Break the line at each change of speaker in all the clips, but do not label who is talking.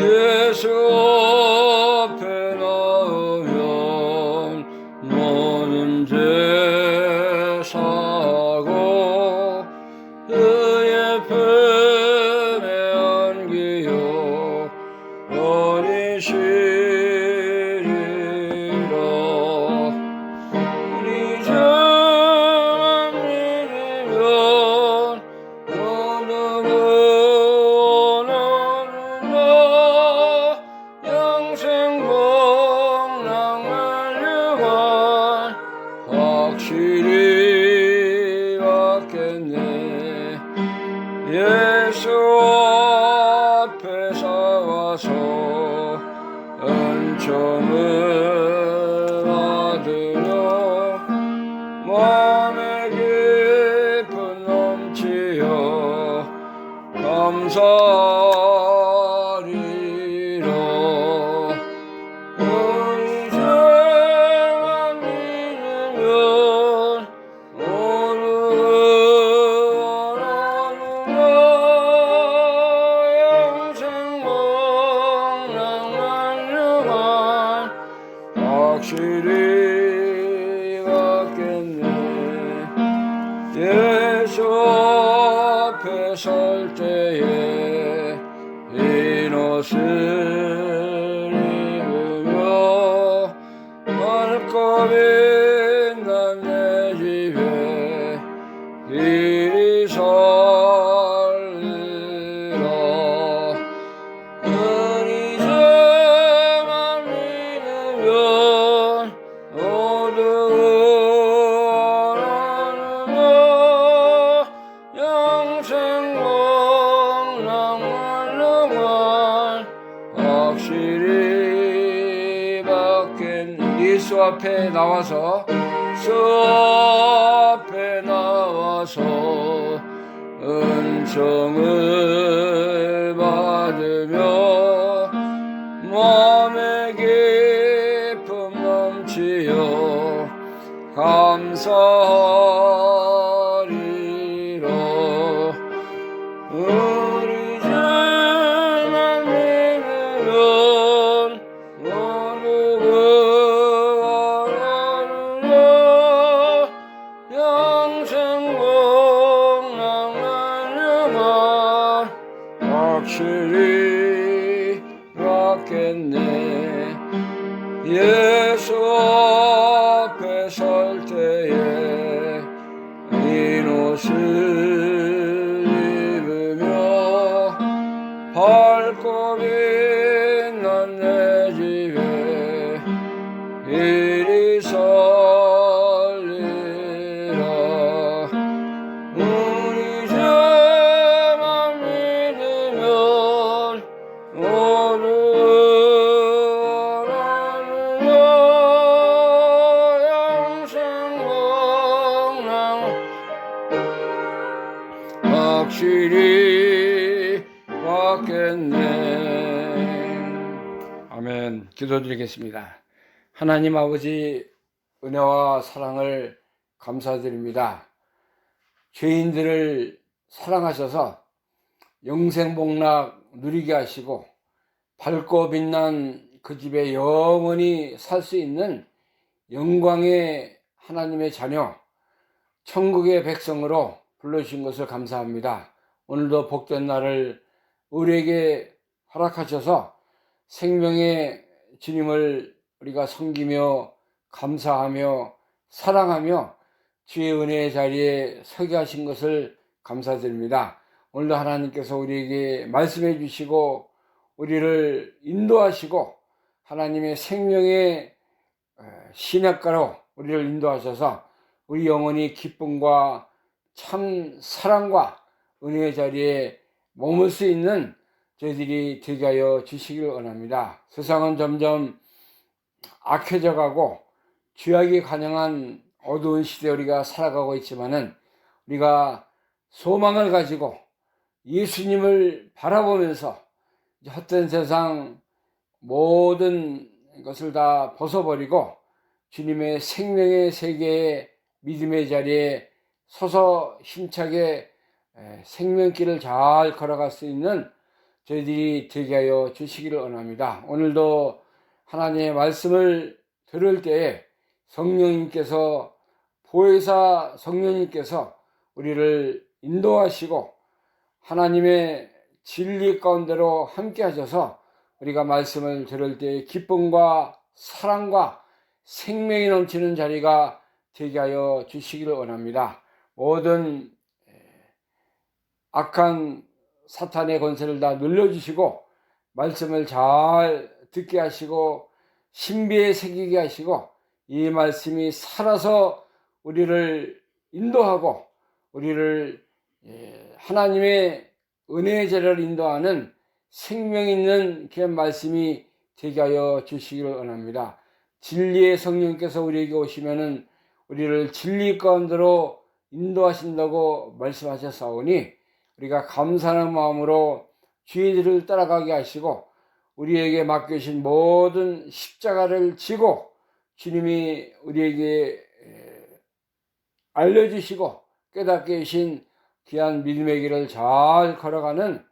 예수 앞에 나오면 모든 죄 사하고 그의 품에 안기어 편히 쉬리라. 우리 죄만 믿으면 모두 구원하느라. 영생 복락만 유한 확실히 받겠네. 예수 앞에 서와서 은총을 받으며 마음의 기쁨 넘치어 감사하리라. 우리 죄만 믿으면 모두 구원하느라. 영생 복락만 유한 확실히 받겠네. 예수 앞에 설 때에 흰 옷을 입으며 맑고 빛난 내 집에 길이 설리라. 우리 죄만 믿으면 모두 구원하느라. 영생 복락만 유한 확실히 받겠네. 예수 앞에 나와서 은총을 받으며 마음의 기쁨 넘치어 감사하리라. 우리 죄만 믿으면 모두 구원하느라. 영생 복락만 유한 확실히 받겠네. 예수 앞에 설 때에 흰 옷을 입으며 밝고 빛난 내 집에 길이 설리라. 우리 죄만 믿으면 모두 구원하느라. 영생 복락 확실히 받겠네. 아멘. 기도드리겠습니다. 하나님 아버지, 은혜와 사랑을 감사드립니다. 죄인들을 사랑하셔서 영생복락 누리게 하시고 밝고 빛난 그 집에 영원히 살 수 있는 영광의 하나님의 자녀, 천국의 백성으로 불러주신 것을 감사합니다. 오늘도 복된 날을 우리에게 허락하셔서 생명의 주님을 우리가 섬기며 감사하며 사랑하며 주의 은혜의 자리에 서게 하신 것을 감사드립니다. 오늘도 하나님께서 우리에게 말씀해 주시고 우리를 인도하시고 하나님의 생명의 시냇가로 우리를 인도하셔서 우리 영혼이 기쁨과 참 사랑과 은혜의 자리에 머물 수 있는 저희들이 되게 하여 주시길 원합니다. 세상은 점점 악해져 가고 죄악이 가능한 어두운 시대에 우리가 살아가고 있지만은 우리가 소망을 가지고 예수님을 바라보면서 헛된 세상 모든 것을 다 벗어버리고 주님의 생명의 세계의 믿음의 자리에 서서 힘차게 생명길을 잘 걸어갈 수 있는 저희들이 되게 하여 주시기를 원합니다. 오늘도 하나님의 말씀을 들을 때에 성령님께서, 보혜사 성령님께서 우리를 인도하시고 하나님의 진리 가운데로 함께 하셔서 우리가 말씀을 들을 때 기쁨과 사랑과 생명이 넘치는 자리가 되게 하여 주시기를 원합니다. 모든 악한 사탄의 권세를 다 눌러주시고 말씀을 잘 듣게 하시고 신비에 새기게 하시고 이 말씀이 살아서 우리를 인도하고 우리를 하나님의 은혜의 자리를 인도하는 생명 있는 그 말씀이 되게 하여 주시기를 원합니다. 진리의 성령께서 우리에게 오시면은 우리를 진리 가운데로 인도하신다고 말씀하셨사오니 우리가 감사하는 마음으로 주의 길을 따라가게 하시고 우리에게 맡겨주신 모든 십자가를 지고 주님이 우리에게 알려주시고 깨닫게 하신 귀한 믿음의 길을 잘 걸어가는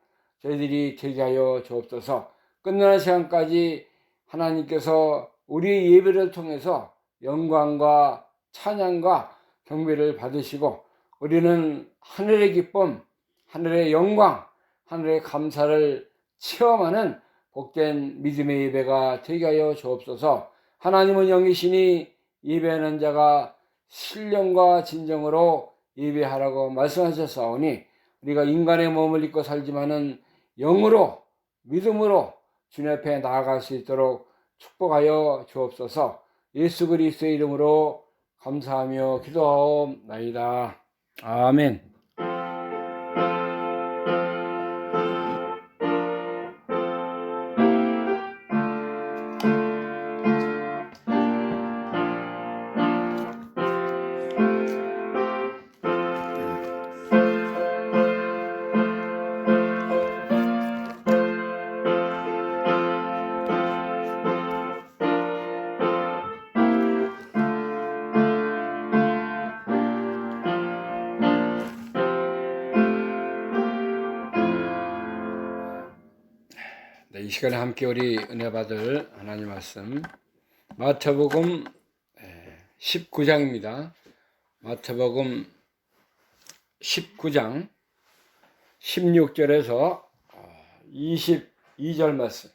저희들이 되게 하여 주옵소서. 끝나는 시간까지 하나님께서 우리의 예배를 통해서 영광과 찬양과 경배를 받으시고 우리는 하늘의 기쁨, 하늘의 영광, 하늘의 감사를 체험하는 복된 믿음의 예배가 되게 하여 주옵소서. 하나님은 영이시니 예배하는 자가 신령과 진정으로 예배하라고 말씀하셨사오니 우리가 인간의 몸을 입고 살지만은 영으로 믿음으로 주님 앞에 나아갈 수 있도록 축복하여 주옵소서. 예수 그리스도의 이름으로 감사하며 기도하옵나이다. 아멘. 이 시간에 함께 우리 은혜 받을 하나님 말씀 마태복음 19장입니다. 마태복음 19장 16절에서 22절 말씀.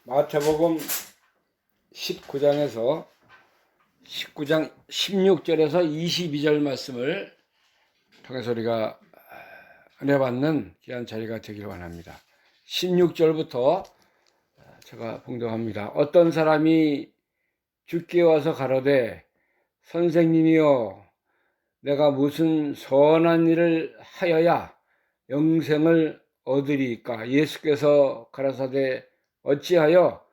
마태복음 19장 16절에서 22절 말씀을 통해서 우리가 은혜 받는 귀한 자리가 되기를 원합니다. 16절부터 제가 봉독합니다. 어떤 사람이 주께 와서 가로되 선생님이여 내가 무슨 선한 일을 하여야 영생을 얻으리이까? 예수께서 가라사대 어찌하여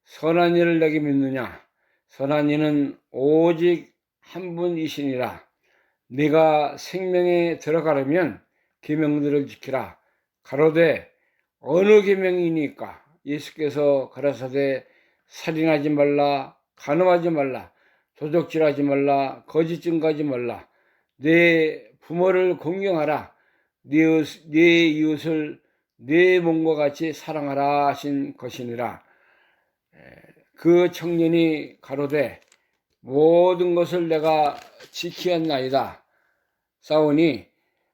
선한 일을 내게 묻느냐? 선한 이는 오직 한 분이시니라. 네가 생명에 들어가려면 계명들을 지키라. 가로되 어느 계명이니까? 예수께서 가라사대 살인하지 말라, 간음하지 말라, 도적질하지 말라, 거짓 증거하지 말라, 내 부모를 공경하라, 네 이웃을 내 몸과 같이 사랑하라 하신 것이니라. 그 청년이 가로되 모든 것을 내가 지키었나이다 싸우니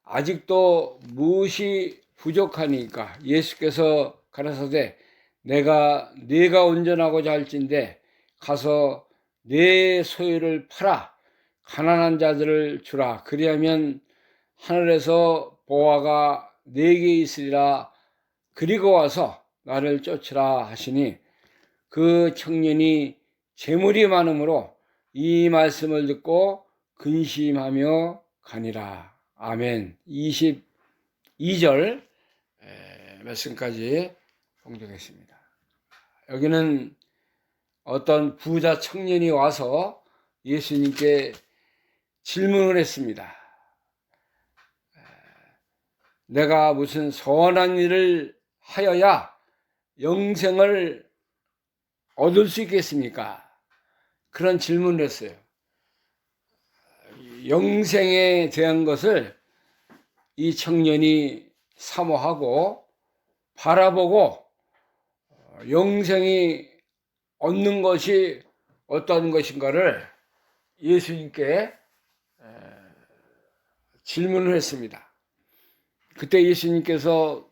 아직도 무엇이 부족하니까? 예수께서 가라사대 네가 온전하고자 할진대 가서 네 소유를 팔아 가난한 자들을 주라. 그리하면 하늘에서 보화가 네게 있으리라. 그리고 와서 나를 쫓으라 하시니 그 청년이 재물이 많으므로 이 말씀을 듣고 근심하며 가니라. 아멘. 22절 말씀까지 봉독했습니다. 여기는 어떤 부자 청년이 와서 예수님께 질문을 했습니다. 내가 무슨 선한 일을 하여야 영생을 얻을 수 있겠습니까? 그런 질문을 했어요. 영생에 대한 것을 이 청년이 사모하고 바라보고 영생이 얻는 것이 어떤 것인가를 예수님께 질문을 했습니다. 그때 예수님께서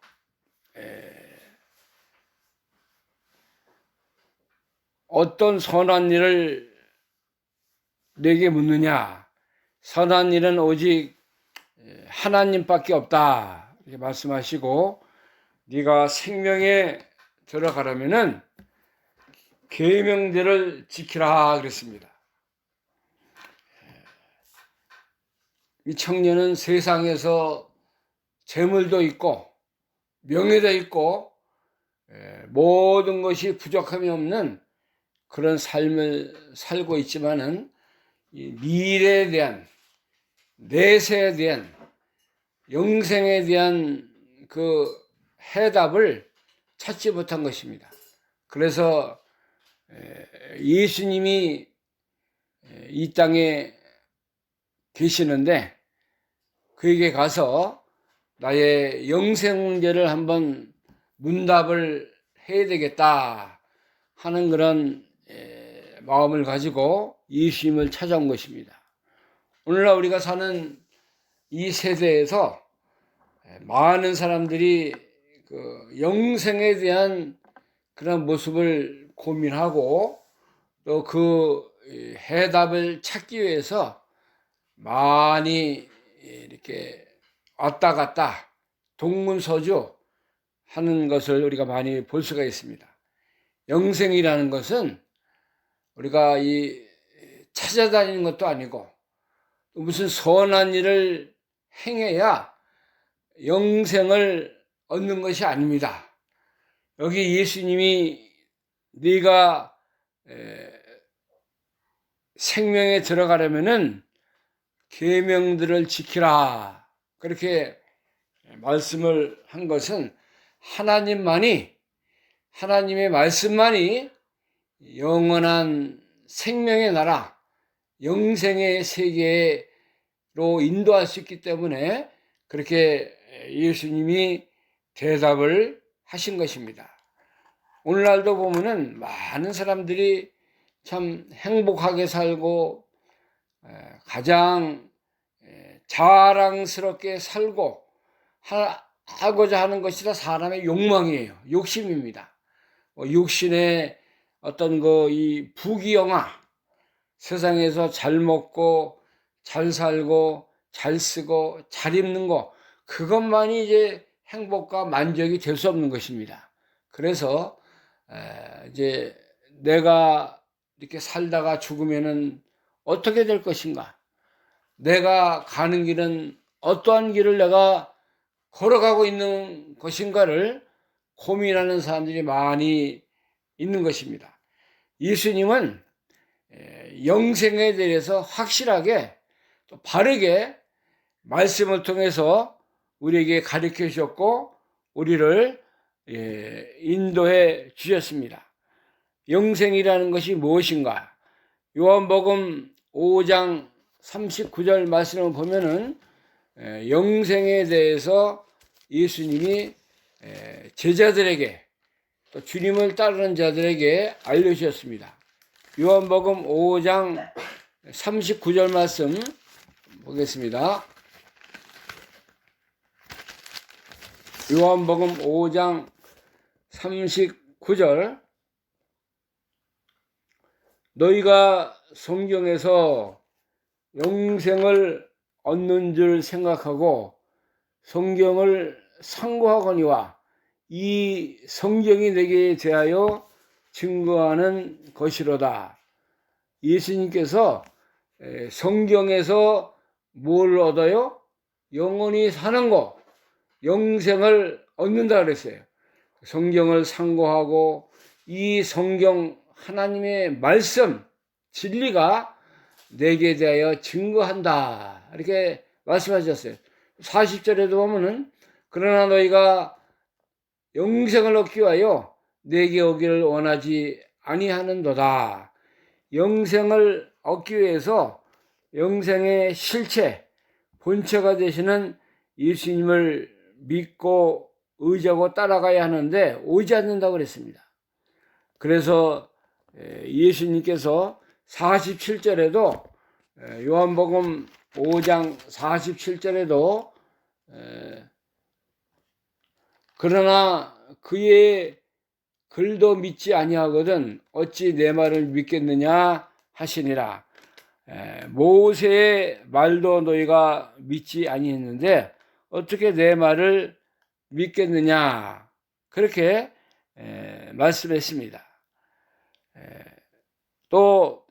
어떤 선한 일을 내게 묻느냐? 선한 일은 오직 하나님밖에 없다. 이렇게 말씀하시고, 네가 생명에 들어가려면은 계명들을 지키라 그랬습니다. 이 청년은 세상에서 재물도 있고 명예도 있고 모든 것이 부족함이 없는 그런 삶을 살고 있지만은 이 미래에 대한, 내세에 대한, 영생에 대한 그 해답을 찾지 못한 것입니다. 그래서 예수님이 이 땅에 계시는데 그에게 가서 나의 영생 문제를 한번 문답을 해야 되겠다 하는 그런 마음을 가지고 예수님을 찾아온 것입니다. 오늘날 우리가 사는 이 세대에서 많은 사람들이 그 영생에 대한 그런 모습을 고민하고 또 그 해답을 찾기 위해서 많이 이렇게 왔다 갔다 동문서주 하는 것을 우리가 많이 볼 수가 있습니다. 영생이라는 것은 우리가 이 찾아다니는 것도 아니고 무슨 선한 일을 행해야 영생을 얻는 것이 아닙니다. 여기 예수님이 네가 생명에 들어가려면은 계명들을 지키라 그렇게 말씀을 한 것은 하나님만이, 하나님의 말씀만이 영원한 생명의 나라, 영생의 세계로 인도할 수 있기 때문에 그렇게 예수님이 대답을 하신 것입니다. 오늘날도 보면은 많은 사람들이 참 행복하게 살고 가장 자랑스럽게 살고 하고자 하는 것이 다 사람의 욕망이에요. 욕심입니다. 육신의 어떤 이 부귀영화, 세상에서 잘 먹고 잘 살고 잘 쓰고 잘 입는 거, 그것만이 이제 행복과 만족이 될 수 없는 것입니다. 그래서 이제 내가 이렇게 살다가 죽으면은 어떻게 될 것인가? 내가 가는 길은 어떠한 길을 내가 걸어가고 있는 것인가를 고민하는 사람들이 많이 있는 것입니다. 예수님은 영생에 대해서 확실하게 또 바르게 말씀을 통해서 우리에게 가르쳐 주셨고 우리를 인도해 주셨습니다. 영생이라는 것이 무엇인가? 요한복음 5장 39절 말씀을 보면은 영생에 대해서 예수님이 제자들에게 또 주님을 따르는 자들에게 알려주셨습니다. 요한복음 5장 39절 말씀 보겠습니다. 요한복음 5장 39절 너희가 성경에서 영생을 얻는 줄 생각하고 성경을 상고하거니와 이 성경이 내게 대하여 증거하는 것이로다. 예수님께서 성경에서 뭘 얻어요? 영원히 사는 거, 영생을 얻는다 그랬어요. 성경을 상고하고 이 성경 하나님의 말씀, 진리가 내게 대하여 증거한다. 이렇게 말씀하셨어요. 40절에도 보면은 그러나 너희가 영생을 얻기 위하여 내게 오기를 원하지 아니하는도다. 영생을 얻기 위해서 영생의 실체, 본체가 되시는 예수님을 믿고 의지하고 따라가야 하는데 오지 않는다고 그랬습니다. 그래서 예수님께서 47절에도 요한복음 5장 47절에도 그러나 그의 글도 믿지 아니하거든 어찌 내 말을 믿겠느냐 하시니라. 모세의 말도 너희가 믿지 아니했는데 어떻게 내 말을 믿겠느냐 그렇게 말씀했습니다. 또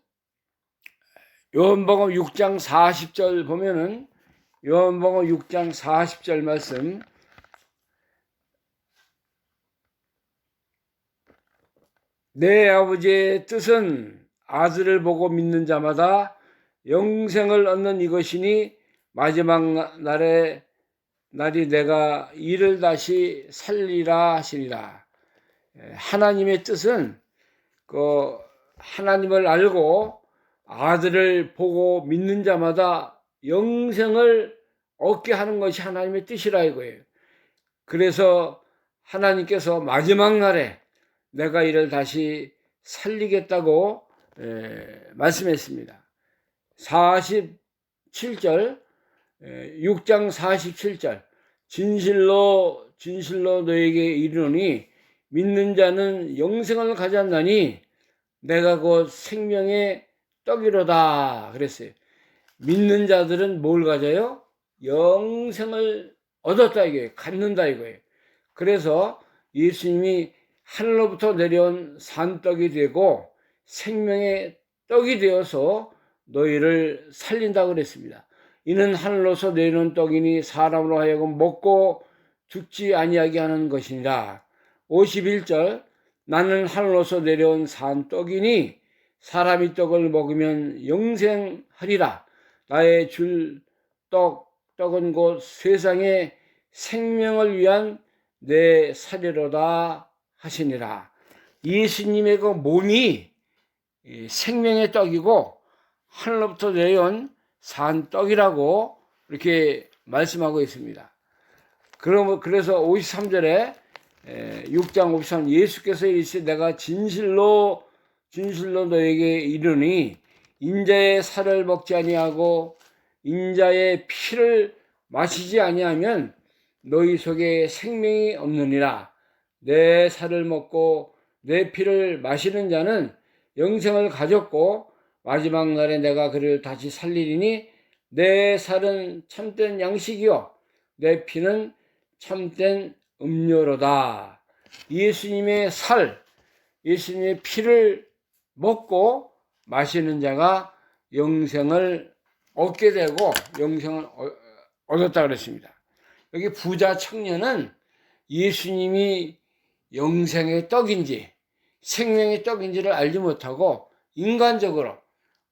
요한복음 6장 40절 보면은 요한복음 6장 40절 말씀 내 아버지의 뜻은 아들을 보고 믿는 자마다 영생을 얻는 이것이니 마지막 날이 내가 이를 다시 살리라 하시니라. 하나님의 뜻은 그 하나님을 알고 아들을 보고 믿는 자마다 영생을 얻게 하는 것이 하나님의 뜻이라 이거예요. 그래서 하나님께서 마지막 날에 내가 이를 다시 살리겠다고 말씀했습니다. 47절 6장 47절 진실로 너에게 이르노니 믿는 자는 영생을 가졌나니 내가 곧 생명의 떡이로다 그랬어요. 믿는 자들은 뭘 가져요? 영생을 얻었다 이거예요. 갖는다 이거예요. 그래서 예수님이 하늘로부터 내려온 산떡이 되고 생명의 떡이 되어서 너희를 살린다고 그랬습니다. 이는 하늘로서 내려온 떡이니 사람으로 하여금 먹고 죽지 아니하게 하는 것이니라. 51절 나는 하늘로서 내려온 산떡이니 사람이 떡을 먹으면 영생하리라. 나의 줄 떡은 곧 세상의 생명을 위한 내 살이로다 하시니라. 예수님의 그 몸이 생명의 떡이고 하늘로부터 내려온 산떡이라고 이렇게 말씀하고 있습니다. 그래서 53절에 6장 53 예수께서 이르시되 내가 진실로 너에게 이르니 인자의 살을 먹지 아니하고 인자의 피를 마시지 아니하면 너희 속에 생명이 없느니라. 내 살을 먹고 내 피를 마시는 자는 영생을 가졌고 마지막 날에 내가 그를 다시 살리리니 내 살은 참된 양식이요 내 피는 참된 음료로다. 예수님의 살, 예수님의 피를 먹고 마시는 자가 영생을 얻게 되고 영생을 얻었다 그랬습니다. 여기 부자 청년은 예수님이 영생의 떡인지 생명의 떡인지를 알지 못하고 인간적으로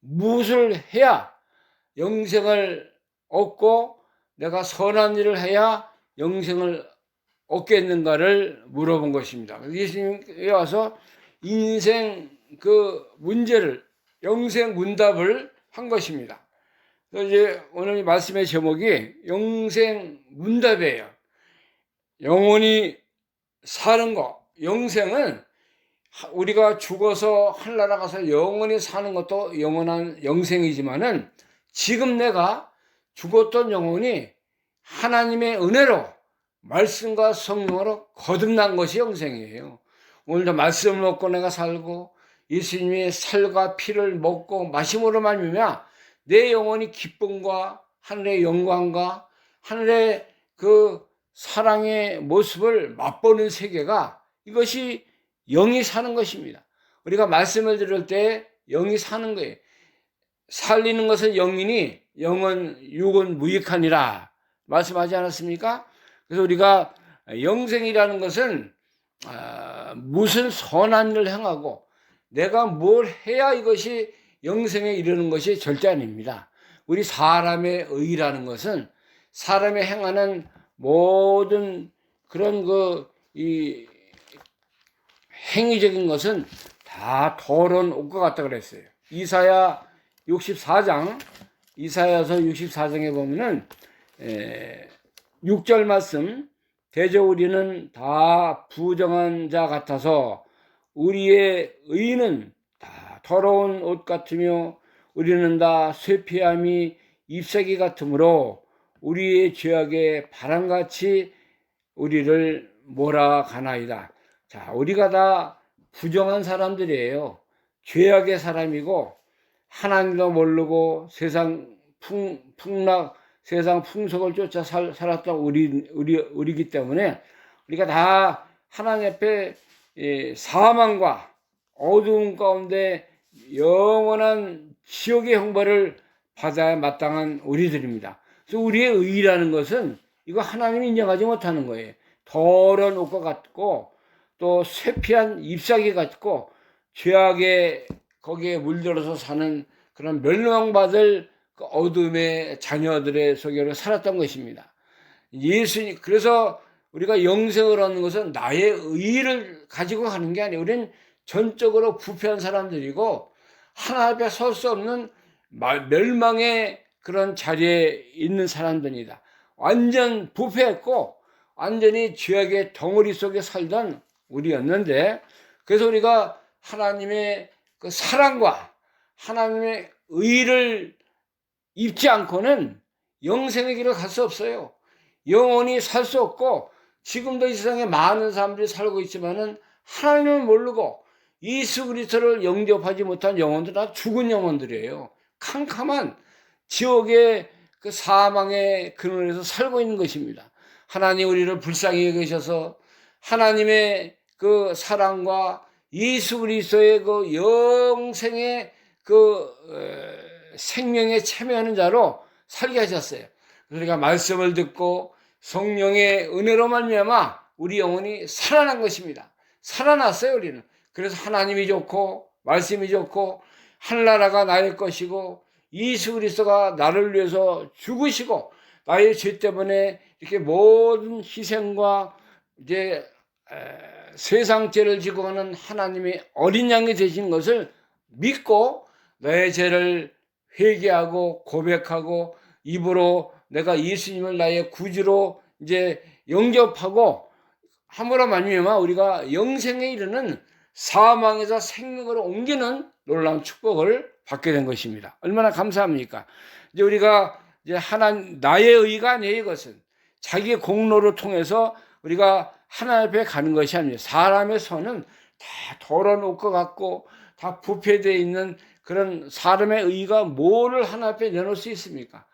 무엇을 해야 영생을 얻고 내가 선한 일을 해야 영생을 얻겠는가를 물어본 것입니다. 예수님께 와서 인생 그 문제를 영생 문답을 한 것입니다. 그래서 이제 오늘 말씀의 제목이 영생 문답이에요. 영원히 사는 거. 영생은 우리가 죽어서 하늘나라 가서 영원히 사는 것도 영원한 영생이지만은 지금 내가 죽었던 영혼이 하나님의 은혜로 말씀과 성령으로 거듭난 것이 영생이에요. 오늘도 말씀을 먹고 내가 살고 예수님의 살과 피를 먹고 마심으로 말미암아 내 영혼이 기쁨과 하늘의 영광과 하늘의 그 사랑의 모습을 맛보는 세계가 이것이 영이 사는 것입니다. 우리가 말씀을 들을 때 영이 사는 거예요. 살리는 것은 영이니 영은 육은 무익하니라 말씀하지 않았습니까? 그래서 우리가 영생이라는 것은 무슨 선한 일을 행하고 내가 뭘 해야 이것이 영생에 이르는 것이 절대 아닙니다. 우리 사람의 의라는 것은 사람이 행하는 모든 그런 행위적인 것은 다 더러운 옷과 같다 그랬어요. 이사야 64장, 이사야서 64장에 보면은 6절 말씀, 대저 우리는 다 부정한 자 같아서 우리의 의는 다 더러운 옷 같으며 우리는 다 쇠피함이 잎사귀 같으므로 우리의 죄악에 바람같이 우리를 몰아가나이다. 자, 우리가 다 부정한 사람들이에요. 죄악의 사람이고 하나님도 모르고 세상 세상 풍속을 쫓아 살았던 우리기 때문에 우리가 다 하나님 앞에 사망과 어두움 가운데 영원한 지옥의 형벌을 받아야 마땅한 우리들입니다. 그래서 우리의 의라는 것은 이거 하나님이 인정하지 못하는 거예요. 더러운 옷과 같고 또 쇠피한 잎사귀 같고 죄악에 거기에 물들어서 사는 그런 멸망받을 그 어둠의 자녀들의 속에로 살았던 것입니다. 예수님, 그래서 우리가 영생을 얻는 것은 나의 의를 가지고 가는 게 아니에요. 우리는 전적으로 부패한 사람들이고 하나님 앞에 설 수 없는 멸망의 그런 자리에 있는 사람들이다. 완전 부패했고 완전히 죄악의 덩어리 속에 살던 우리였는데, 그래서 우리가 하나님의 그 사랑과 하나님의 의를 입지 않고는 영생의 길을 갈 수 없어요. 영원히 살 수 없고, 지금도 이 세상에 많은 사람들이 살고 있지만은 하나님을 모르고 예수 그리스도를 영접하지 못한 영혼들, 다 죽은 영혼들이에요. 캄캄한 지옥의 그 사망의 근원에서 살고 있는 것입니다. 하나님 우리를 불쌍히 여기셔서 하나님의 그 사랑과 예수 그리스도의 그 영생의 그 생명에 참여하는 자로 살게 하셨어요. 우리가 말씀을 듣고 성령의 은혜로 말미암아 우리 영혼이 살아난 것입니다. 살아났어요, 우리는. 그래서 하나님이 좋고 말씀이 좋고 하늘나라가 나의 것이고 예수 그리스도가 나를 위해서 죽으시고 나의 죄 때문에 이렇게 모든 희생과 이제 세상 죄를 지고 가는 하나님의 어린 양이 되신 것을 믿고 너의 죄를 회개하고 고백하고 입으로 내가 예수님을 나의 구주로 이제 영접하고 함으로 말미암아 우리가 영생에 이르는 사망에서 생명으로 옮기는 놀라운 축복을 받게 된 것입니다. 얼마나 감사합니까? 이제 우리가 이제 나의 의가 아니에요. 이것은 자기의 공로를 통해서 우리가 하나님 앞에 가는 것이 아니에요. 사람의 손은 다 더러운 옷과 같고 다 부패되어 있는 그런 사람의 의가 뭐를 하나님 앞에 내놓을 수 있습니까?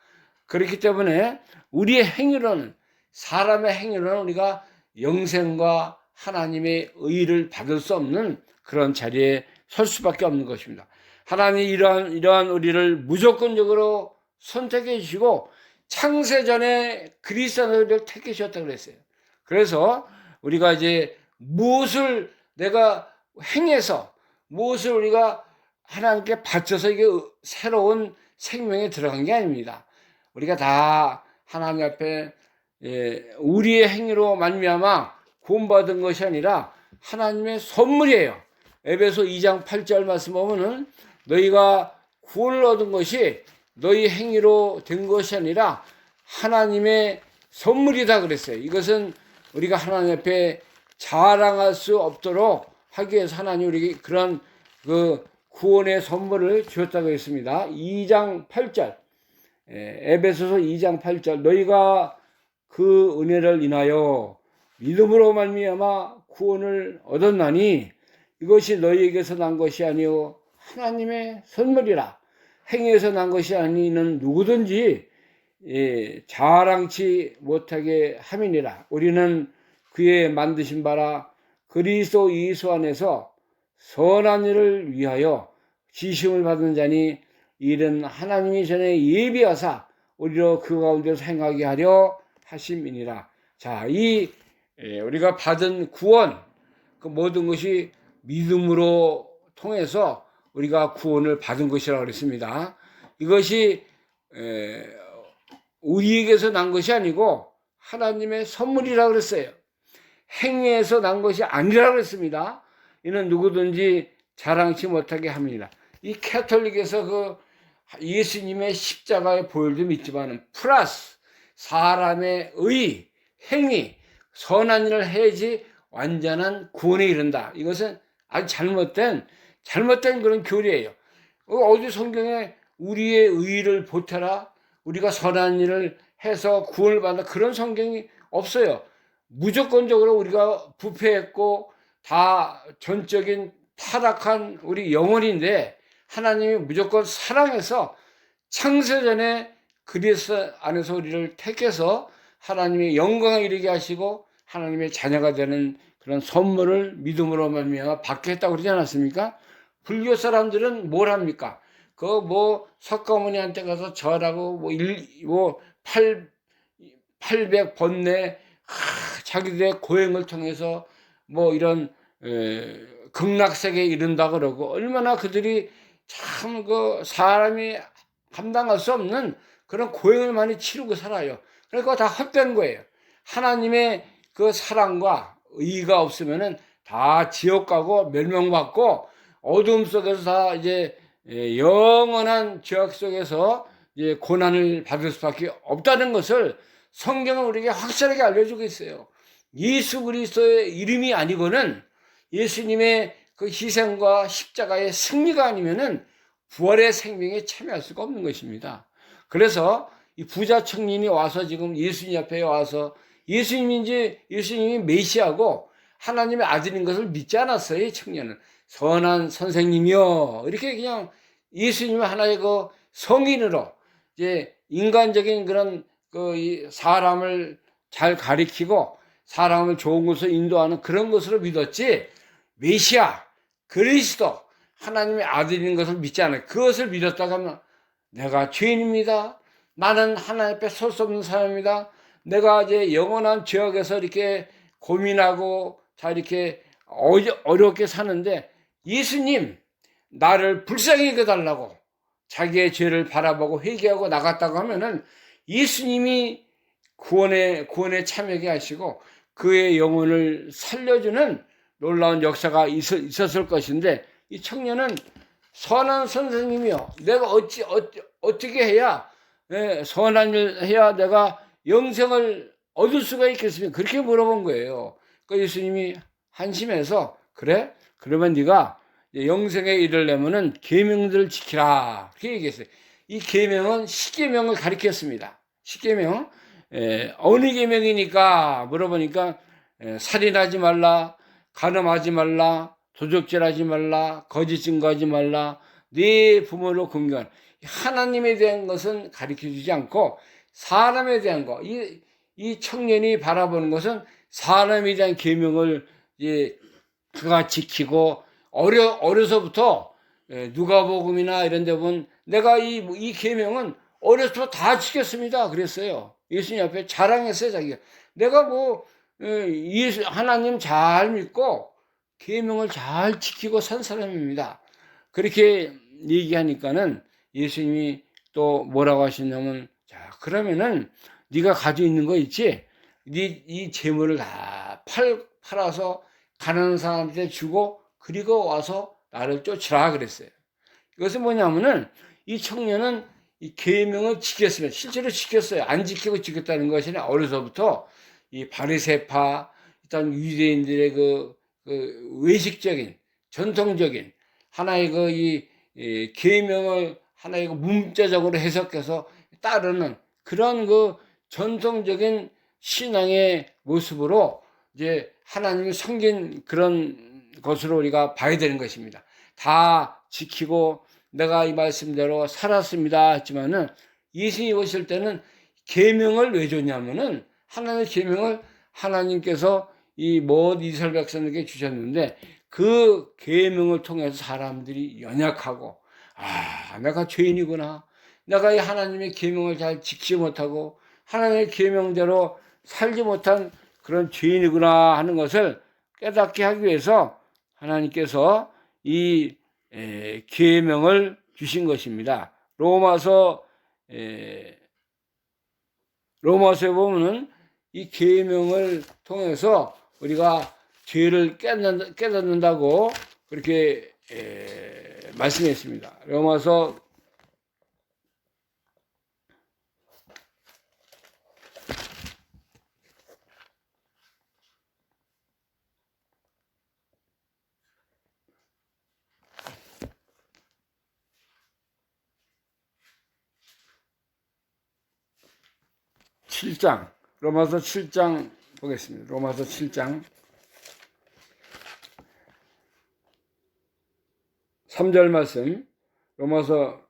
그렇기 때문에 우리의 행위로는, 사람의 행위로는 우리가 영생과 하나님의 의를 받을 수 없는 그런 자리에 설 수밖에 없는 것입니다. 하나님이 이러한 우리를 무조건적으로 선택해 주시고 창세전에 그리스도를 택하셨다고 그랬어요. 그래서 우리가 이제 무엇을 내가 행해서 무엇을 우리가 하나님께 바쳐서 이게 새로운 생명에 들어간 게 아닙니다. 우리가 다 하나님 앞에 우리의 행위로 말미암아 구원받은 것이 아니라 하나님의 선물이에요. 에베소 2장 8절 말씀 보면은 너희가 구원을 얻은 것이 너희 행위로 된 것이 아니라 하나님의 선물이다 그랬어요. 이것은 우리가 하나님 앞에 자랑할 수 없도록 하기 위해서 하나님 우리에게 그런 그 구원의 선물을 주었다고 했습니다. 2장 8절, 에베소서 2장 8절, 너희가 그 은혜를 인하여 믿음으로 말미암아 구원을 얻었나니 이것이 너희에게서 난 것이 아니요 하나님의 선물이라. 행위에서 난 것이 아니는 누구든지 자랑치 못하게 함이니라. 우리는 그의 만드신 바라 그리스도 예수 안에서 선한 일을 위하여 지심을 받은 자니 이는 하나님이 전에 예비하사 우리로 그 가운데서 행하게 하려 하심이니라. 자, 우리가 받은 구원, 그 모든 것이 믿음으로 통해서 우리가 구원을 받은 것이라고 그랬습니다. 이것이 우리에게서 난 것이 아니고 하나님의 선물이라고 그랬어요. 행위에서 난 것이 아니라고 그랬습니다. 이는 누구든지 자랑치 못하게 합니다. 이 캐톨릭에서 그 예수님의 십자가의 보혈도 믿지만은 플러스 사람의 행위, 선한 일을 해야지 완전한 구원에 이른다. 이것은 아주 잘못된 그런 교리예요. 어디 성경에 우리의 의를 보태라, 우리가 선한 일을 해서 구원을 받는다, 그런 성경이 없어요. 무조건적으로 우리가 부패했고 다 전적인 타락한 우리 영혼인데 하나님이 무조건 사랑해서 창세전에 그리스도 안에서 우리를 택해서 하나님의 영광에 이르게 하시고 하나님의 자녀가 되는 그런 선물을 믿음으로 말미암아 받게 했다고 그러지 않았습니까? 불교 사람들은 뭘 합니까? 석가모니한테 가서 절하고 800 번뇌 자기들의 고행을 통해서 이런 극락세계에 이른다 그러고, 얼마나 그들이 참 사람이 감당할 수 없는 그런 고행을 많이 치르고 살아요. 그러니까 다 헛된 거예요. 하나님의 그 사랑과 의가 없으면은 다 지옥 가고 멸망받고 어둠 속에서 다 이제 영원한 죄악 속에서 이제 고난을 받을 수밖에 없다는 것을 성경은 우리에게 확실하게 알려주고 있어요. 예수 그리스도의 이름이 아니고는, 예수님의 그 희생과 십자가의 승리가 아니면은 부활의 생명에 참여할 수가 없는 것입니다. 그래서 이 부자 청년이 와서 지금 예수님 앞에 와서 예수님이 메시아고 하나님의 아들인 것을 믿지 않았어요. 이 청년은 선한 선생님이요, 이렇게 그냥 예수님을 하나의 그 성인으로 이제 인간적인 그런 사람을 잘 가리키고 사람을 좋은 곳으로 인도하는 그런 것으로 믿었지, 메시아 그리스도 하나님의 아들인 것을 믿지 않아요. 그것을 믿었다고 하면 내가 죄인입니다, 나는 하나님 앞에 설 수 없는 사람입니다, 내가 이제 영원한 죄악에서 이렇게 고민하고 자 이렇게 어렵게 사는데 예수님 나를 불쌍히 여겨달라고 자기의 죄를 바라보고 회개하고 나갔다고 하면은 예수님이 구원에 참여하게 하시고 그의 영혼을 살려주는 놀라운 역사가 있었을 것인데, 이 청년은 선한 선생님이요, 내가 어떻게 해야 선한 일 해야 내가 영생을 얻을 수가 있겠습니까? 그렇게 물어본 거예요. 그러니까 예수님이 한심해서 그래? 그러면 네가 영생에 이르려면은 계명들을 지키라, 그렇게 얘기했어요. 이 계명은 십계명을 가리켰습니다. 십계명, 어느 계명이니까 물어보니까 살인하지 말라, 간음하지 말라, 도적질하지 말라, 거짓 증거하지 말라, 네 부모를 공경하라. 하나님에 대한 것은 가르쳐주지 않고 사람에 대한 거, 이 청년이 바라보는 것은 사람에 대한 계명을 그가 지키고, 어려서부터 누가복음이나 이런 데 보면 내가 이 계명은 어려서부터 다 지켰습니다 그랬어요. 예수님 앞에 자랑했어요. 자기가 내가 하나님 잘 믿고 계명을 잘 지키고 산 사람입니다. 그렇게 얘기하니까는 예수님이 또 뭐라고 하시냐면, 자 그러면은 네가 가지고 있는 거 있지, 이 재물을 다 팔아서 가난한 사람한테 주고 그리고 와서 나를 쫓으라 그랬어요. 이것은 뭐냐면은 이 청년은 이 계명을 지켰으면, 실제로 지켰어요. 안 지키고 지켰다는 것이 아니라 어려서부터 이 바리새파, 일단 유대인들의 그 외식적인 전통적인 하나의 이 계명을 하나의 문자적으로 해석해서 따르는 그런 전통적인 신앙의 모습으로 이제 하나님이 섬긴 그런 것으로 우리가 봐야 되는 것입니다. 다 지키고 내가 이 말씀대로 살았습니다 했지만은, 예수님이 오실 때는 계명을 왜 줬냐면은, 하나님의 계명을 하나님께서 이 이스라엘 백성에게 주셨는데 그 계명을 통해서 사람들이 연약하고, 내가 죄인이구나, 내가 이 하나님의 계명을 잘 지키지 못하고 하나님의 계명대로 살지 못한 그런 죄인이구나 하는 것을 깨닫게 하기 위해서 하나님께서 이 계명을 주신 것입니다. 로마서에 보면은 이 계명을 통해서 우리가 죄를 깨닫는다고 그렇게 말씀했습니다. 로마서 7장, 로마서 7장 보겠습니다. 로마서 7장 3절 말씀. 로마서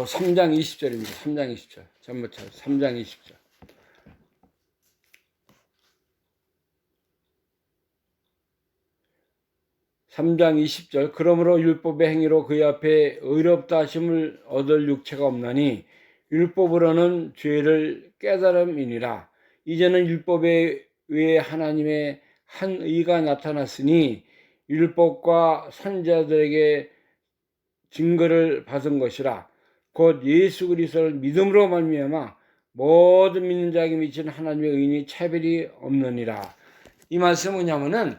3장 20절입니다. 3장 20절. 잘못 찾았어요. 3장 20절. 그러므로 율법의 행위로 그의 앞에 의롭다 하심을 얻을 육체가 없나니 율법으로는 죄를 깨달음이니라. 이제는 율법에 의해 하나님의 한 의가 나타났으니 율법과 선지자들에게 증거를 받은 것이라. 곧 예수 그리스도를 믿음으로 말미암아 모든 믿는 자에게 미치는 하나님의 의인이 차별이 없느니라. 이 말씀은 뭐냐면은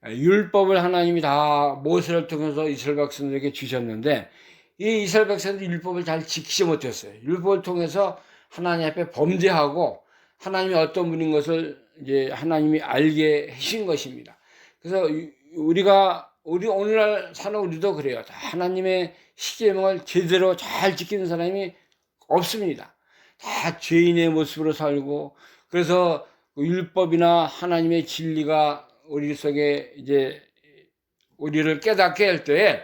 율법을 하나님이 다 모세를 통해서 이스라엘 백성들에게 주셨는데 이 이스라엘 백성들이 율법을 잘 지키지 못했어요. 율법을 통해서 하나님 앞에 범죄하고 하나님이 어떤 분인 것을 이제 하나님이 알게 하신 것입니다. 그래서 우리 오늘날 사는 우리도 그래요. 하나님의 십계명을 제대로 잘 지키는 사람이 없습니다. 다 죄인의 모습으로 살고, 그래서 율법이나 하나님의 진리가 우리 속에 이제 우리를 깨닫게 할 때에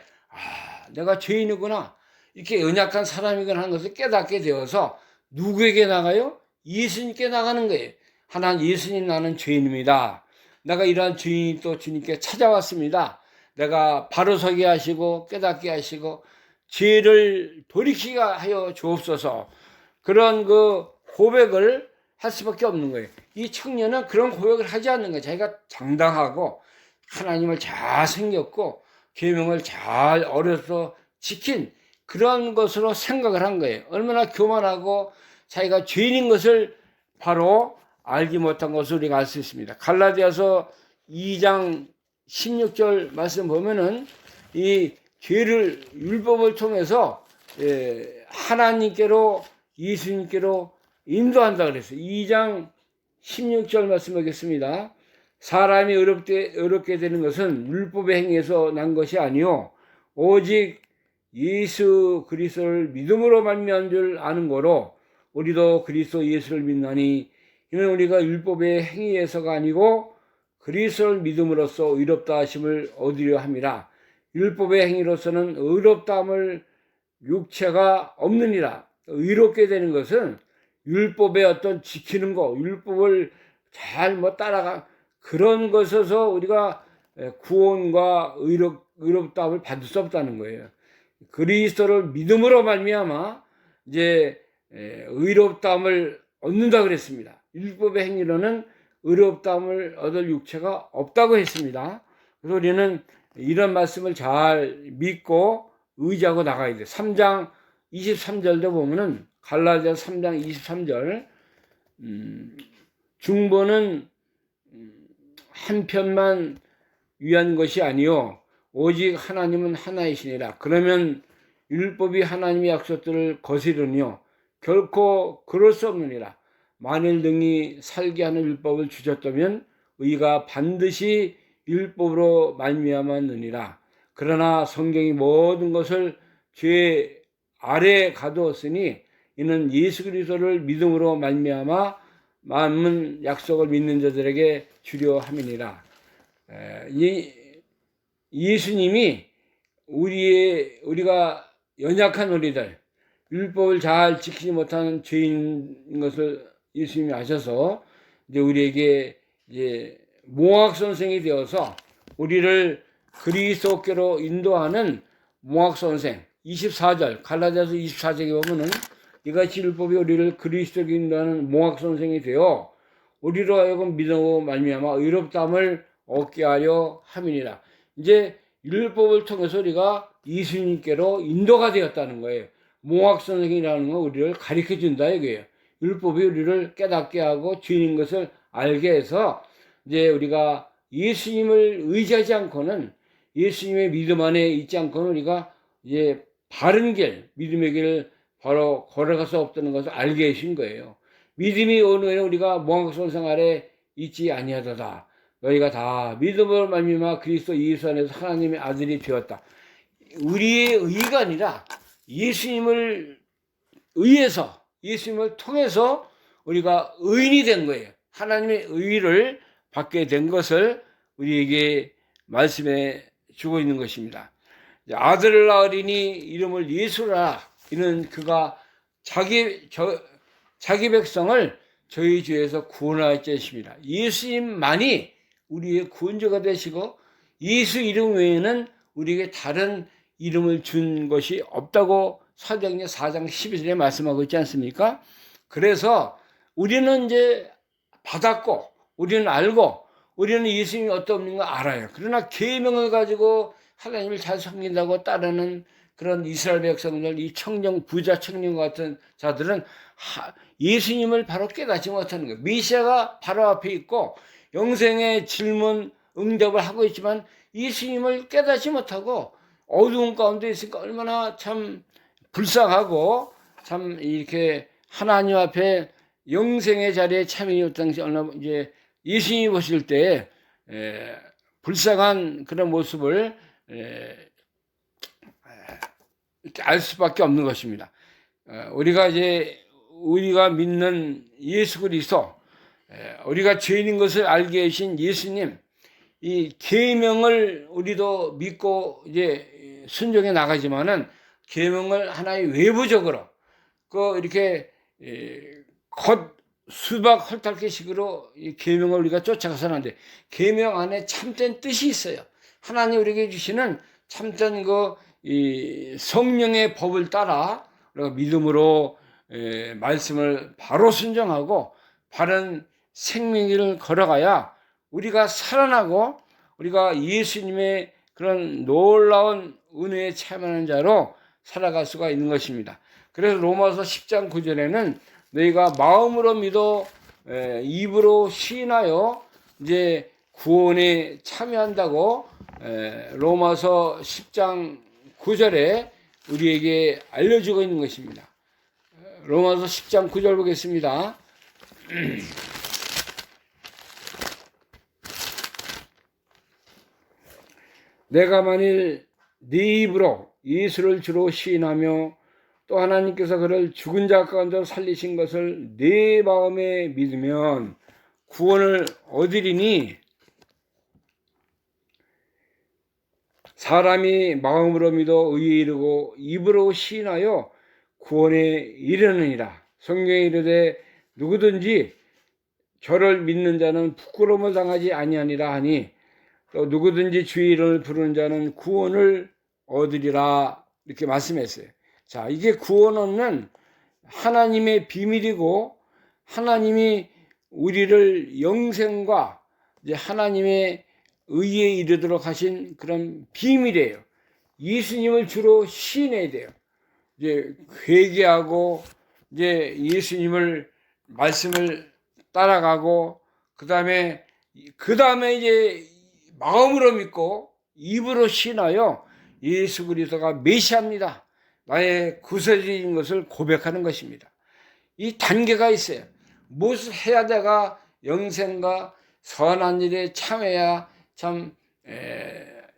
내가 죄인이구나, 이렇게 연약한 사람이구나 하는 것을 깨닫게 되어서 누구에게 나가요? 예수님께 나가는 거예요. 하나님, 예수님, 나는 죄인입니다. 내가 이러한 죄인이 또 주님께 찾아왔습니다. 내가 바로 서게 하시고 깨닫게 하시고 죄를 돌이키게 하여 주옵소서. 그런 그 고백을 할 수밖에 없는 거예요. 이 청년은 그런 고백을 하지 않는 거예요. 자기가 당당하고 하나님을 잘 생겼고 계명을 잘 어려서 지킨 그런 것으로 생각을 한 거예요. 얼마나 교만하고 자기가 죄인인 것을 바로 알지 못한 것을 우리가 알 수 있습니다. 갈라디아서 2장 16절 말씀 보면은 이 죄를 율법을 통해서 하나님께로 예수님께로 인도한다 그랬어요. 2장 16절 말씀하겠습니다. 사람이 어렵게 되는 것은 율법의 행위에서 난 것이 아니요 오직 예수 그리스도를 믿음으로 말미암은 줄 아는 거로 우리도 그리스도 예수를 믿나니 이는 우리가 율법의 행위에서가 아니고 그리스도를 믿음으로써 의롭다 하심을 얻으려 함이라. 율법의 행위로서는 의롭다함을 육체가 없느니라. 의롭게 되는 것은 율법의 어떤 지키는 거, 율법을 잘 따라가 그런 것에서 우리가 구원과 의롭다함을 받을 수 없다는 거예요. 그리스도를 믿음으로 말미암아 이제 의롭다함을 얻는다 그랬습니다. 율법의 행위로는 의롭다함을 얻을 육체가 없다고 했습니다. 그래서 우리는 이런 말씀을 잘 믿고 의지하고 나가야 돼요. 3장 23절도 보면은 갈라디아 3장 23절 중보는 한편만 위한 것이 아니요 오직 하나님은 하나이시니라. 그러면 율법이 하나님의 약속들을 거스르니요 결코 그럴 수 없느니라. 만일 등이 살게 하는 율법을 주셨다면 의가 반드시 율법으로 말미암았느니라. 그러나 성경이 모든 것을 죄 아래에 가두었으니 이는 예수 그리스도를 믿음으로 말미암아 남은 약속을 믿는 자들에게 주려 함이니라. 예수님이 우리가 연약한 우리들, 율법을 잘 지키지 못하는 죄인인 것을 예수님이 아셔서 이제 우리에게 이제 몽학 선생이 되어서 우리를 그리스도께로 인도하는 몽학 선생. 24절 갈라디아서 24절에 보면은 이같이 율법이 우리를 그리스도께 인도하는 몽학 선생이 되어 우리로 하여금 믿음으로 말미암아 의롭다함을 얻게 하려 함이니라. 이제 율법을 통해서 우리가 예수님께로 인도가 되었다는 거예요. 몽학 선생이라는 건 우리를 가르쳐 준다 이거예요. 율법이 우리를 깨닫게 하고 죄인 것을 알게 해서 이제 우리가 예수님을 의지하지 않고는, 예수님의 믿음 안에 있지 않고는 우리가 이제 바른 길, 믿음의 길을 바로 걸어갈 수 없다는 것을 알게 해준 거예요. 믿음이 어느 에 우리가 몽학선생 아래 있지 아니하도다. 너희가 다 믿음으로 말미암아 그리스도 예수 안에서 하나님의 아들이 되었다. 우리의 의가 아니라 예수님을 의해서, 예수님을 통해서 우리가 의인이 된 거예요. 하나님의 의를 받게 된 것을 우리에게 말씀해 주고 있는 것입니다. 아들을 낳으리니 이름을 예수라. 이는 그가 자기 백성을 저희 죄에서 구원할 것입니다. 예수님만이 우리의 구원자가 되시고 예수 이름 외에는 우리에게 다른 이름을 준 것이 없다고 사도행전 4장 12절에 말씀하고 있지 않습니까? 그래서 우리는 이제 받았고, 우리는 알고, 우리는 예수님이 어떤 분인가 알아요. 그러나 계명을 가지고 하나님을 잘 섬긴다고 따르는 그런 이스라엘 백성들, 이 청정, 부자 청년 같은 자들은 예수님을 바로 깨닫지 못하는 거예요. 메시아가 바로 앞에 있고 영생의 질문, 응답을 하고 있지만 예수님을 깨닫지 못하고 어두운 가운데 있으니까 얼마나 참 불쌍하고, 참 이렇게 하나님 앞에 영생의 자리에 참여했던 당시 얼마나 이제 예수님이 보실 때 불쌍한 그런 모습을 알 수밖에 없는 것입니다. 우리가 믿는 예수 그리스도, 우리가 죄인인 것을 알게 하신 예수님, 이 계명을 우리도 믿고 이제 순종해 나가지만은 계명을 하나의 외부적으로 이렇게 수박 헐떡기식으로 이 계명을 우리가 쫓아가서는 안 돼. 계명 안에 참된 뜻이 있어요. 하나님 우리에게 주시는 참된 이 성령의 법을 따라 우리가 믿음으로 말씀을 바로 순종하고 바른 생명길을 걸어가야 우리가 살아나고 우리가 예수님의 그런 놀라운 은혜에 참여하는 자로 살아갈 수가 있는 것입니다. 그래서 로마서 10장 9절에는 너희가 마음으로 믿어 입으로 시인하여 이제 구원에 참여한다고 로마서 10장 9절에 우리에게 알려주고 있는 것입니다. 로마서 10장 9절 보겠습니다. 내가 만일 네 입으로 예수를 주로 시인하며 또 하나님께서 그를 죽은 자 가운데 살리신 것을 네 마음에 믿으면 구원을 얻으리니 사람이 마음으로 믿어 의에 이르고 입으로 시인하여 구원에 이르느니라. 성경에 이르되 누구든지 저를 믿는 자는 부끄러움을 당하지 아니하니라 하니 또 누구든지 주의 이름을 부르는 자는 구원을 얻으리라 이렇게 말씀했어요. 자, 이게 구원 얻는 하나님의 비밀이고 하나님이 우리를 영생과 이제 하나님의 의에 이르도록 하신 그런 비밀이에요. 예수님을 주로 시인해야 돼요. 이제 회개하고 이제 예수님을 말씀을 따라가고 그다음에 이제 마음으로 믿고 입으로 신하여 예수 그리스도가 메시아입니다, 나의 구세주인 것을 고백하는 것입니다. 이 단계가 있어요. 무엇을 해야 내가 영생과 선한 일에 참여해야 참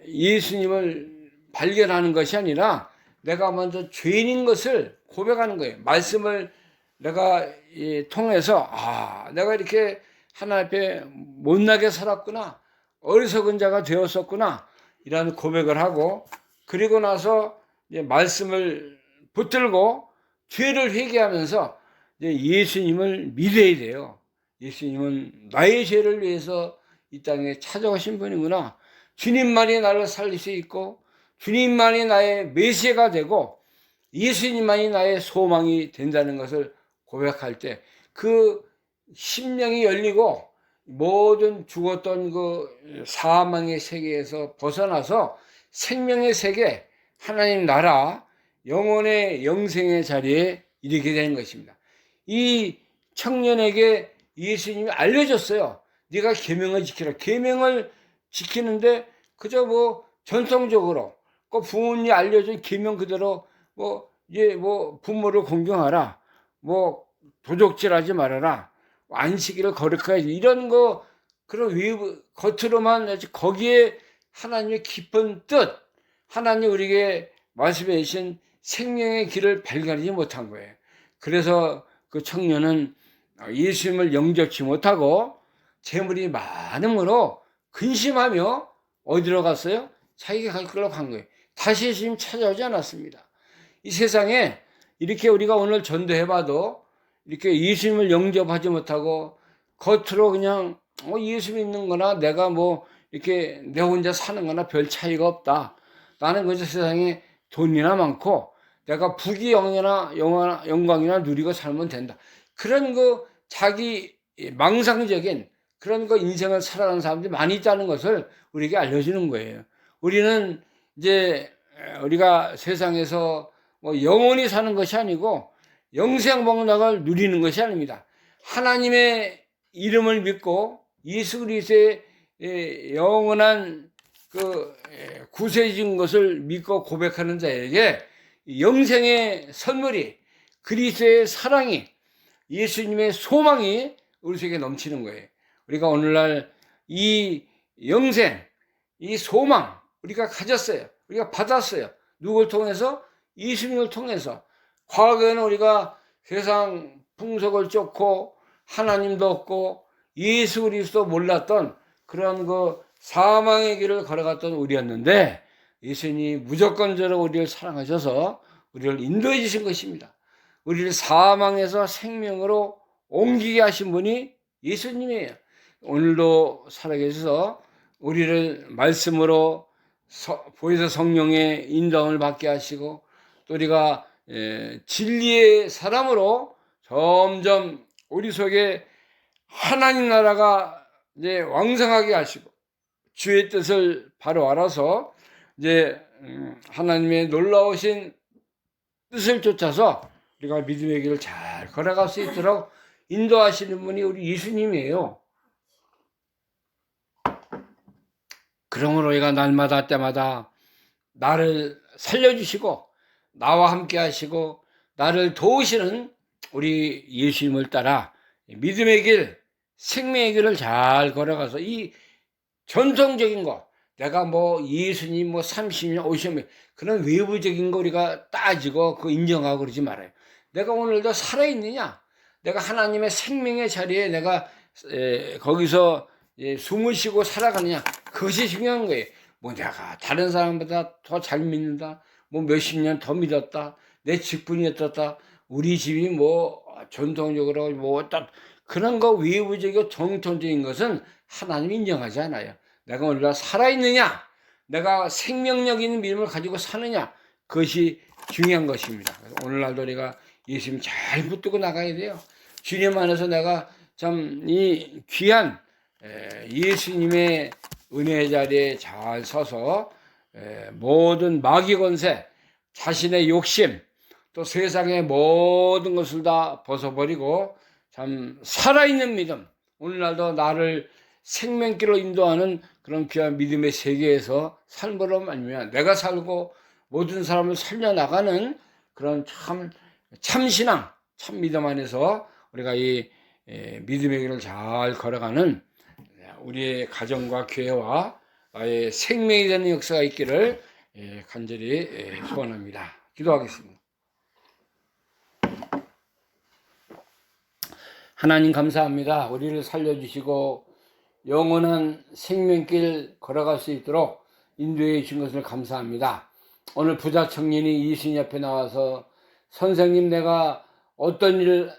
예수님을 발견하는 것이 아니라 내가 먼저 죄인인 것을 고백하는 거예요. 말씀을 내가 통해서 내가 이렇게 하나님 앞에 못나게 살았구나, 어리석은 자가 되었었구나, 이런 고백을 하고 그리고 나서 이제 말씀을 붙들고 죄를 회개하면서 이제 예수님을 믿어야 돼요. 예수님은 나의 죄를 위해서 이 땅에 찾아오신 분이구나. 주님만이 나를 살릴 수 있고 주님만이 나의 메시아가 되고 예수님만이 나의 소망이 된다는 것을 고백할 때 그 심령이 열리고 모든 죽었던 그 사망의 세계에서 벗어나서 생명의 세계, 하나님 나라, 영혼의 영생의 자리에 이르게 되는 것입니다. 이 청년에게 예수님이 알려줬어요. 네가 계명을 지키라. 계명을 지키는데 그저 뭐 전통적으로 그 부모님이 알려준 계명 그대로 뭐 이제 뭐 부모를 공경하라, 뭐 도적질하지 말아라, 안식일을 거룩하지, 이런 거 그런 외부 겉으로만 하지 거기에 하나님의 깊은 뜻, 하나님 우리에게 말씀해 주신 생명의 길을 발견하지 못한 거예요. 그래서 그 청년은 예수님을 영접치 못하고 재물이 많음으로 근심하며 어디로 갔어요? 자기가 갈 길로 간 거예요. 다시 예수님 찾아오지 않았습니다. 이 세상에 이렇게 우리가 오늘 전도해봐도 이렇게 예수님을 영접하지 못하고 겉으로 그냥 예수 믿는 거나 내가 뭐 이렇게 내 혼자 사는 거나 별 차이가 없다. 나는 그저 세상에 돈이나 많고 내가 부귀영화나 영광이나 누리고 살면 된다. 그런 거 자기 망상적인 그런 거 인생을 살아가는 사람들이 많이 있다는 것을 우리에게 알려주는 거예요. 우리는 이제 우리가 세상에서 뭐 영원히 사는 것이 아니고 영생복락을 누리는 것이 아닙니다. 하나님의 이름을 믿고 예수 그리스도의 영원한 그 구세진 것을 믿고 고백하는 자에게 영생의 선물이, 그리스도의 사랑이, 예수님의 소망이 우리 속에 넘치는 거예요. 우리가 오늘날 이 영생, 이 소망 우리가 가졌어요. 우리가 받았어요. 누굴 통해서? 예수님을 통해서. 과거에는 우리가 세상 풍속을 쫓고 하나님도 없고 예수 그리스도 몰랐던 그런 그 사망의 길을 걸어갔던 우리였는데, 예수님이 무조건적으로 우리를 사랑하셔서 우리를 인도해 주신 것입니다. 우리를 사망에서 생명으로 옮기게 하신 분이 예수님이에요. 오늘도 살아계셔서 우리를 말씀으로 보혜사 성령의 인도함을 받게 하시고 또 우리가 진리의 사람으로 점점 우리 속에 하나님 나라가 이제 왕성하게 하시고 주의 뜻을 바로 알아서 이제 하나님의 놀라우신 뜻을 쫓아서 우리가 믿음의 길을 잘 걸어갈 수 있도록 인도하시는 분이 우리 예수님이에요. 그러므로 우리가 날마다 때마다 나를 살려주시고 나와 함께 하시고 나를 도우시는 우리 예수님을 따라 믿음의 길, 생명의 길을 잘 걸어가서 이 전통적인 거, 내가 뭐 예수님 뭐 30년, 50년 그런 외부적인 거 우리가 따지고 그거 인정하고 그러지 말아요. 내가 오늘도 살아있느냐? 내가 하나님의 생명의 자리에 내가 거기서 숨을 쉬고 살아가느냐? 그것이 중요한 거예요. 뭐 내가 다른 사람보다 더 잘 믿는다, 뭐 몇십 년 더 믿었다, 내 직분이 어떻다, 우리 집이 뭐 전통적으로 뭐 딱 그런 거 외부적이고 정통적인 것은 하나님 인정하지 않아요. 내가 오늘날 살아있느냐, 내가 생명력 있는 믿음을 가지고 사느냐, 그것이 중요한 것입니다. 오늘날도 우리가 예수님 잘 붙들고 나가야 돼요. 주님 안에서 내가 참 이 귀한 예수님의 은혜의 자리에 잘 서서 모든 마귀 권세, 자신의 욕심, 또 세상의 모든 것을 다 벗어버리고 참 살아있는 믿음, 오늘날도 나를 생명길로 인도하는 그런 귀한 믿음의 세계에서 삶으로 말미암아 내가 살고 모든 사람을 살려나가는 그런 참신앙, 참 믿음 안에서 우리가 이 믿음의 길을 잘 걸어가는 우리의 가정과 교회와 나의 생명이 되는 역사가 있기를 간절히 소원합니다. 기도하겠습니다. 하나님 감사합니다. 우리를 살려주시고 영원한 생명길 걸어갈 수 있도록 인도해 주신 것을 감사합니다. 오늘 부자 청년이 예수님 옆에 나와서 선생님, 내가 어떤 일을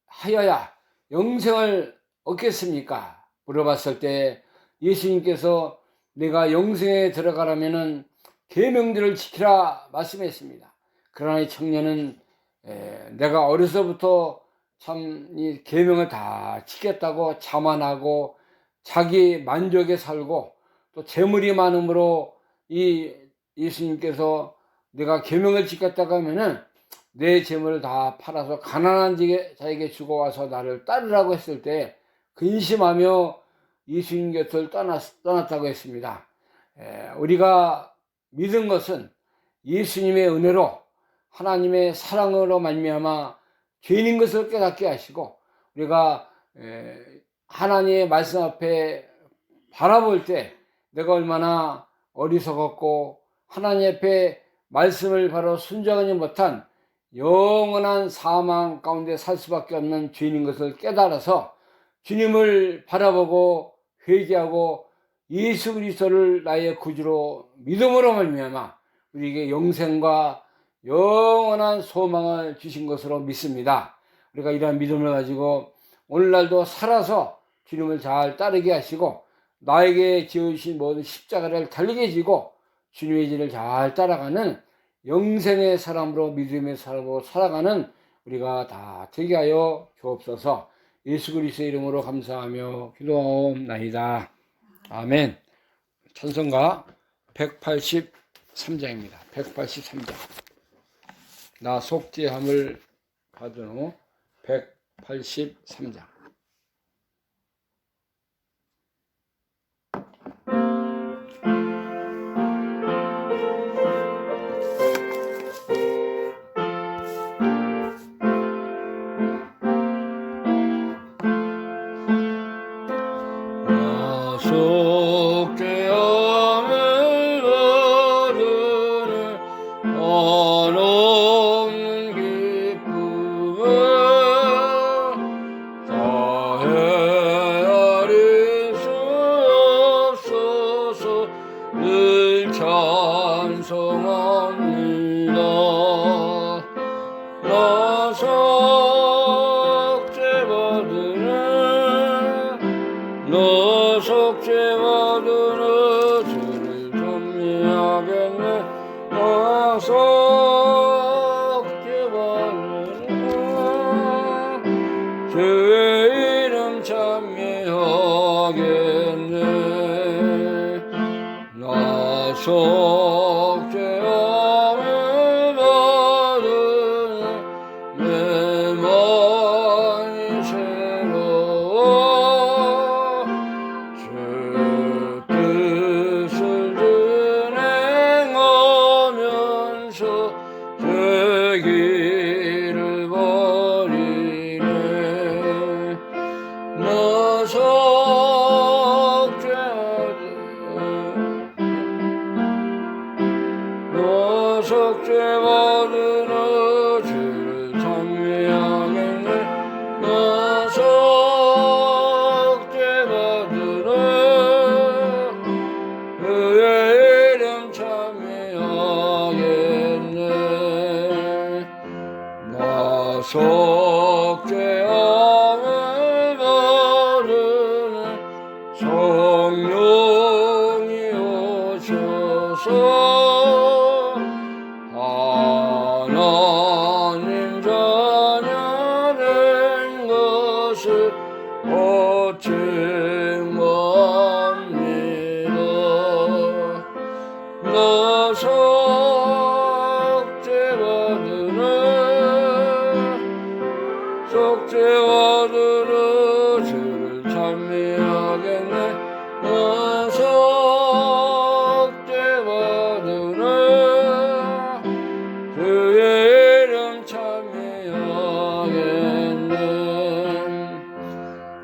하여야 영생을 얻겠습니까? 물어봤을 때 예수님께서 내가 영생에 들어가려면은 계명들을 지키라 말씀했습니다. 그러나 이 청년은 내가 어려서부터 참 이 계명을 다 지켰다고 자만하고 자기 만족에 살고 또 재물이 많음으로 이 예수님께서 내가 계명을 지켰다고 하면은 내 재물을 다 팔아서 가난한 자에게 주고 와서 나를 따르라고 했을 때 근심하며 예수님 곁을 떠났다고 했습니다. 우리가 믿은 것은 예수님의 은혜로 하나님의 사랑으로 말미암아 죄인인 것을 깨닫게 하시고 우리가 하나님의 말씀 앞에 바라볼 때 내가 얼마나 어리석었고 하나님 앞에 말씀을 바로 순종하지 못한 영원한 사망 가운데 살 수밖에 없는 죄인인 것을 깨달아서 주님을 바라보고 회개하고 예수 그리스도를 나의 구주로 믿음으로 말미암아 우리에게 영생과 영원한 소망을 주신 것으로 믿습니다. 우리가 이러한 믿음을 가지고 오늘날도 살아서 주님을 잘 따르게 하시고 나에게 지으신 모든 십자가를 달리게 지고 주님의 길을 잘 따라가는 영생의 사람으로 믿음의 사람으로 살아가는 우리가 다 되게 하여 주옵소서. 예수 그리스도의 이름으로 감사하며 기도하옵나이다. 아멘. 찬송가 183장입니다. 183장. 나 속죄함을 받은 후 183장. 너 속죄받으러 주를 찬미하겠네. 너 속죄받으러 주의 이름 찬미하겠네. 나 속죄함을 받으러 내 마음이 새로워 주 뜻을 준행하면서 죄기를 버리네. 너 속죄받으러 주를 찬미하겠네. 너 속죄받으러 그의 이름 찬미하겠네. 나 속죄함을 받으는 성령이 오셔서 하나님 자녀 된 것을 증거합니다. 나 속죄받으러 주를 찬미하겠네. 나 속죄받으러 그의 이름 찬미하겠네.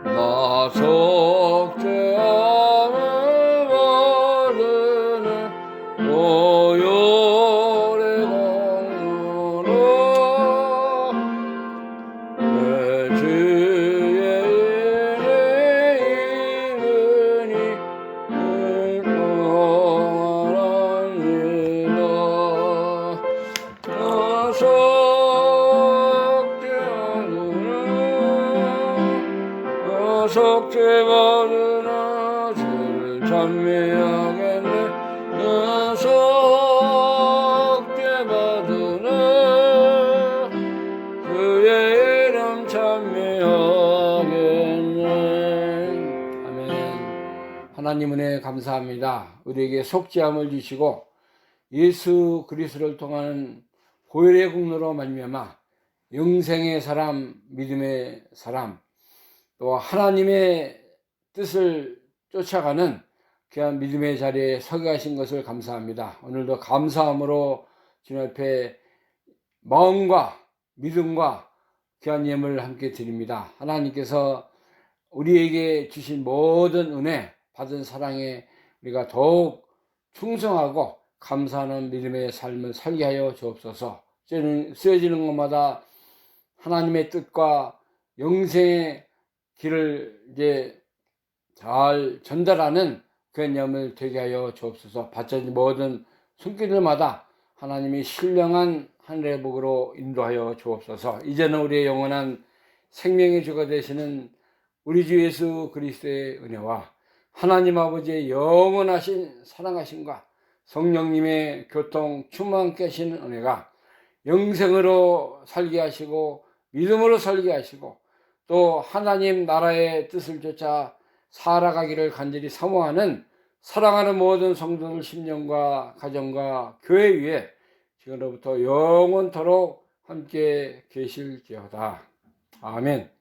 나 속죄함을 받으는 보혈의 공로로 내 주의 이름이 풍성하랍니다. 나 속죄받으러 주를 찬미하겠네. 나 속죄받으러 그의 이름 찬미하겠네. 아멘. 하나님 은혜 감사합니다. 우리에게 속죄함을 주시고 예수 그리스도를 통한 보혈의 공로로 말미암아 영생의 사람, 믿음의 사람, 또 하나님의 뜻을 쫓아가는 귀한 믿음의 자리에 서게 하신 것을 감사합니다. 오늘도 감사함으로 주님 앞에 마음과 믿음과 귀한 예물을 함께 드립니다. 하나님께서 우리에게 주신 모든 은혜, 받은 사랑에 우리가 더욱 충성하고 감사하는 믿음의 삶을 살게 하여 주옵소서. 쓰여지는 것마다 하나님의 뜻과 영생의 길을 이제 잘 전달하는 개념을 되게 하여 주옵소서. 받쳐진 모든 손길들마다 하나님이 신령한 하늘의 복으로 인도하여 주옵소서. 이제는 우리의 영원한 생명의 주가 되시는 우리 주 예수 그리스도의 은혜와 하나님 아버지의 영원하신 사랑하심과 성령님의 교통 충만 계신 은혜가 영생으로 살게 하시고 믿음으로 살게 하시고 또 하나님 나라의 뜻을 쫓아 살아가기를 간절히 사모하는 사랑하는 모든 성도들 심령과 가정과 교회 위에 지금로부터 영원토록 함께 계실지어다. 아멘.